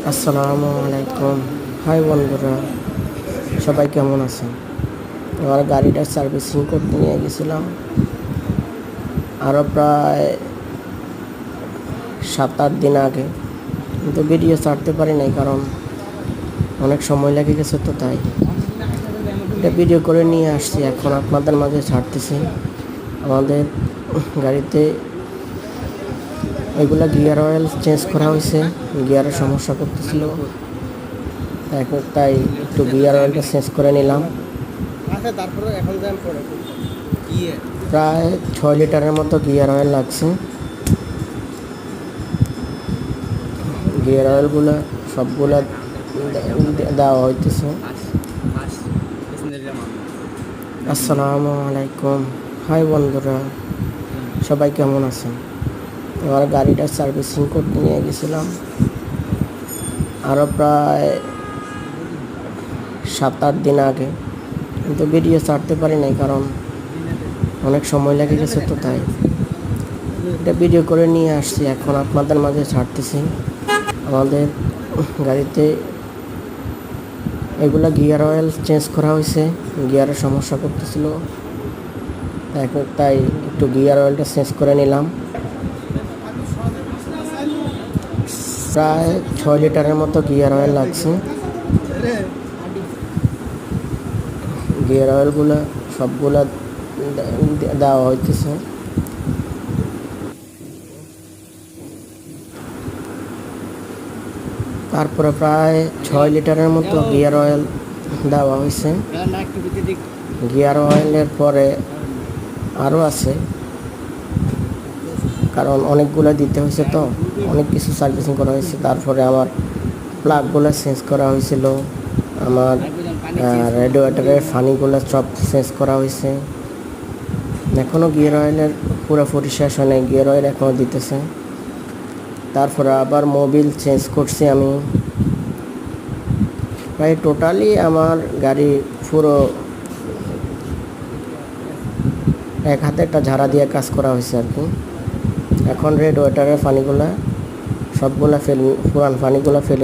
আসসালামু আলাইকুম। হাই বন্ধুরা, সবাই কেমন আছেন? আমার গাড়িটা সার্ভিসিং করতে নিয়ে গেছিলাম আরও প্রায় 7-8 দিন আগে, কিন্তু ভিডিও ছাড়তে পারি নাই কারণ অনেক সময় লেগে গেছে, তো তাই এটা ভিডিও করে নিয়ে আসছি। এখন আপনাদের মাঝে ছাড়তেছি। আমাদের গাড়িতে এগুলা গিয়ার অয়েল চেঞ্জ করা হয়েছে, গিয়ারের সমস্যা করতেছিল, তাই একটু গিয়ার অয়েলটা চেঞ্জ করে নিলাম। প্রায় 6 লিটারের মতো গিয়ার অয়েল লাগছে। গিয়ার অয়েলগুলো সবগুলা দেওয়া হইতেছে। আসসালামু আলাইকুম। হাই বন্ধুরা, সবাই কেমন আছেন? আমার গাড়িটা সার্ভিসিং করতে নিয়ে গেছিলাম আরও প্রায় 7-8 দিন আগে, কিন্তু ভিডিও ছাড়তে পারি নাই কারণ অনেক সময় লেগে গেছে, তো তাই এটা ভিডিও করে নিয়ে আসছি। এখন আপনাদের মাঝে ছাড়তেছি। আমাদের গাড়িতে এগুলা গিয়ার অয়েল চেঞ্জ করা হয়েছে, গিয়ারের সমস্যা করতেছিল, তাই একটু গিয়ার অয়েলটা চেঞ্জ করে নিলাম। প্রায় 6 লিটারের মতো গিয়ার অয়েল লাগছে। গিয়ার অয়েলগুলো সবগুলা দেওয়া হইতেছে। তারপরে প্রায় 6 লিটারের মতো গিয়ার অয়েল দেওয়া হয়েছে। গিয়ার অয়েলের পরে আরও আছে, কারণ অনেকগুলো দিতে হয়েছে, তো অনেক কিছু সার্ভিসিং করা হয়েছে। তারপরে আমার প্লাগগুলো চেঞ্জ করা হয়েছিল, আমার রেডিয়েটরের ফানিগুলো সব চেঞ্জ করা হয়েছে। এখনও গিয়ার অয়েলের পুরোপুরি শেষ হয় নাই, গিয়ার অয়েল এখনও দিতেছে। তারপরে আবার মোবিল চেঞ্জ করছি আমি। প্রায় টোটালি আমার গাড়ি পুরো এক হাতে একটা ঝাড়া দিয়ে কাজ করা হয়েছে আর কি। এখন রেডিয়েটরের পানিগুলা সবগুলা পুরান পানিগুলা ফেলে